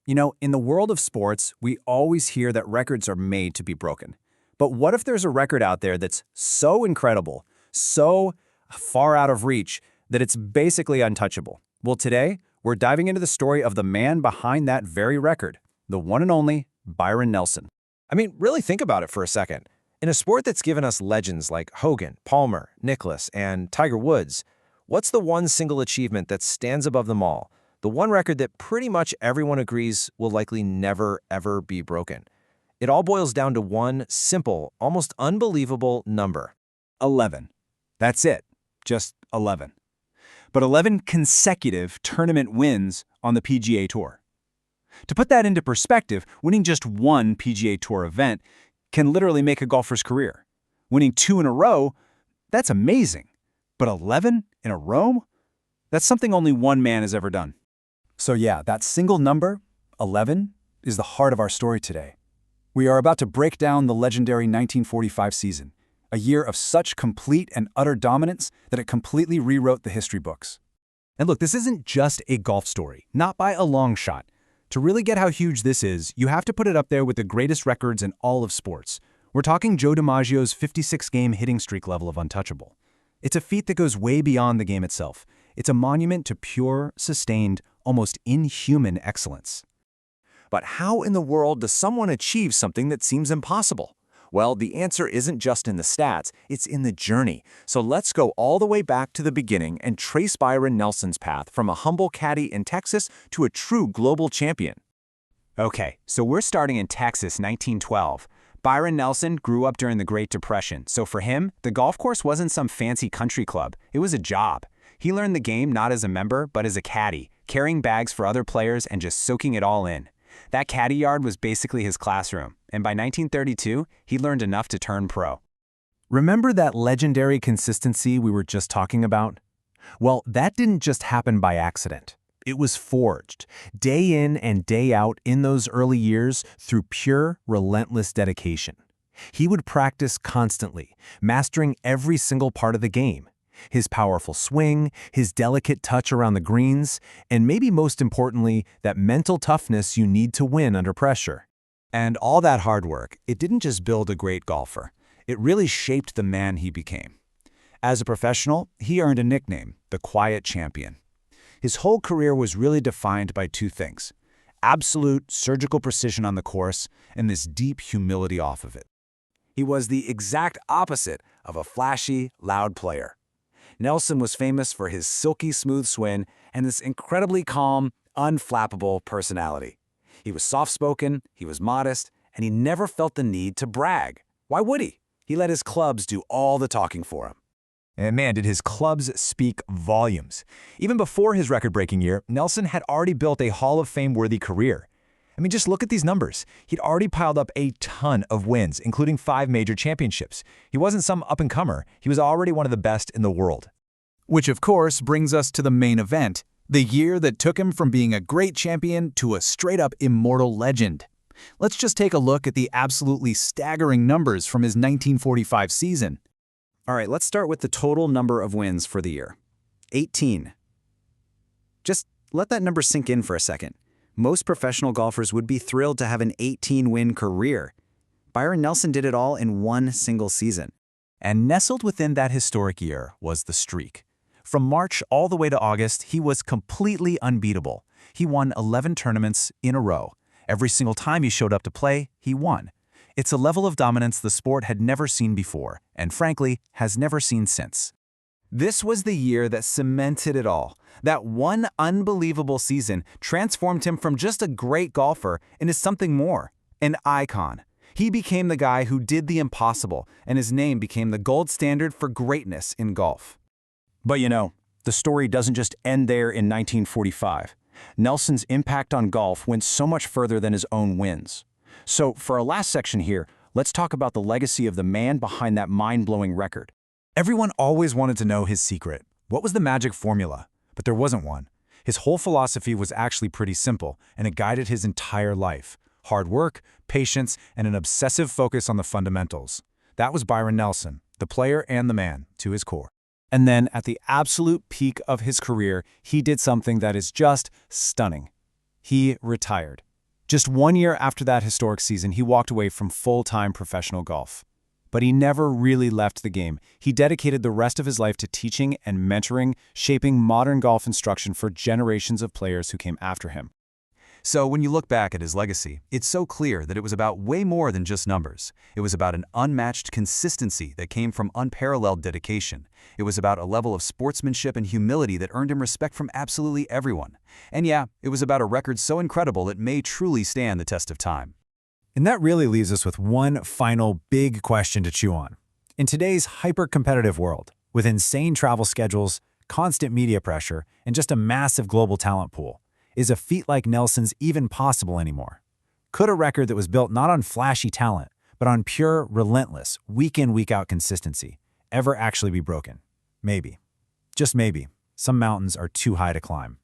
You know, in the world of sports, we always hear that records are made to be broken. But what if there's a record out there that's so incredible, so far out of reach, that it's basically untouchable? Well, today, we're diving into the story of the man behind that very record, the one and only Byron Nelson. I mean, really think about it for a second. In a sport that's given us legends like Hogan, Palmer, Nicklaus, and Tiger Woods, what's the one single achievement that stands above them all? The one record that pretty much everyone agrees will likely never, ever be broken. It all boils down to one simple, almost unbelievable number. 11. That's it. Just 11. But 11 consecutive tournament wins on the PGA Tour. To put that into perspective, winning just one PGA Tour event can literally make a golfer's career. Winning 2 in a row, that's amazing. But 11 in a row? That's something only one man has ever done. So yeah, that single number, 11, is the heart of our story today. We are about to break down the legendary 1945 season, a year of such complete and utter dominance that it completely rewrote the history books. And look, this isn't just a golf story, not by a long shot. To really get how huge this is, you have to put it up there with the greatest records in all of sports. We're talking Joe DiMaggio's 56-game hitting streak level of untouchable. It's a feat that goes way beyond the game itself. It's a monument to pure, sustained, almost inhuman excellence. But how in the world does someone achieve something that seems impossible? Well, the answer isn't just in the stats, it's in the journey. So let's go all the way back to the beginning and trace Byron Nelson's path from a humble caddy in Texas to a true global champion. Okay, so we're starting in Texas, 1912. Byron Nelson grew up during the Great Depression, so for him, the golf course wasn't some fancy country club. It was a job. He learned the game not as a member, but as a caddy, carrying bags for other players and just soaking it all in. That caddy yard was basically his classroom, and by 1932, he learned enough to turn pro. Remember that legendary consistency we were just talking about? Well, that didn't just happen by accident. It was forged, day in and day out in those early years through pure, relentless dedication. He would practice constantly, mastering every single part of the game. His powerful swing, his delicate touch around the greens, and maybe most importantly, that mental toughness you need to win under pressure. And all that hard work, it didn't just build a great golfer. It really shaped the man he became. As a professional, he earned a nickname, the Quiet Champion. His whole career was really defined by two things: absolute surgical precision on the course and this deep humility off of it. He was the exact opposite of a flashy, loud player. Nelson was famous for his silky smooth swing and this incredibly calm, unflappable personality. He was soft-spoken, he was modest, and he never felt the need to brag. Why would he? He let his clubs do all the talking for him. And man, did his clubs speak volumes. Even before his record-breaking year, Nelson had already built a Hall of Fame-worthy career. I mean, just look at these numbers. He'd already piled up a ton of wins, including 5 major championships. He wasn't some up-and-comer. He was already one of the best in the world. Which, of course, brings us to the main event, the year that took him from being a great champion to a straight-up immortal legend. Let's just take a look at the absolutely staggering numbers from his 1945 season. All right, let's start with the total number of wins for the year. 18. Just let that number sink in for a second. Most professional golfers would be thrilled to have an 18-win career. Byron Nelson did it all in one single season. And nestled within that historic year was the streak. From March all the way to August, he was completely unbeatable. He won 11 tournaments in a row. Every single time he showed up to play, he won. It's a level of dominance the sport had never seen before, and frankly, has never seen since. This was the year that cemented it all. That one unbelievable season transformed him from just a great golfer into something more, an icon. He became the guy who did the impossible, and his name became the gold standard for greatness in golf. But you know, the story doesn't just end there in 1945. Nelson's impact on golf went so much further than his own wins. So for our last section here, let's talk about the legacy of the man behind that mind-blowing record. Everyone always wanted to know his secret. What was the magic formula? But there wasn't one. His whole philosophy was actually pretty simple, and it guided his entire life. Hard work, patience, and an obsessive focus on the fundamentals. That was Byron Nelson, the player and the man, to his core. And then, at the absolute peak of his career, he did something that is just stunning. He retired. Just 1 year after that historic season, he walked away from full-time professional golf. But he never really left the game. He dedicated the rest of his life to teaching and mentoring, shaping modern golf instruction for generations of players who came after him. So when you look back at his legacy, it's so clear that it was about way more than just numbers. It was about an unmatched consistency that came from unparalleled dedication. It was about a level of sportsmanship and humility that earned him respect from absolutely everyone. And yeah, it was about a record so incredible it may truly stand the test of time. And that really leaves us with one final big question to chew on. In today's hyper-competitive world, with insane travel schedules, constant media pressure, and just a massive global talent pool, is a feat like Nelson's even possible anymore? Could a record that was built not on flashy talent, but on pure, relentless, week-in, week-out consistency, ever actually be broken? Maybe. Just maybe. Some mountains are too high to climb.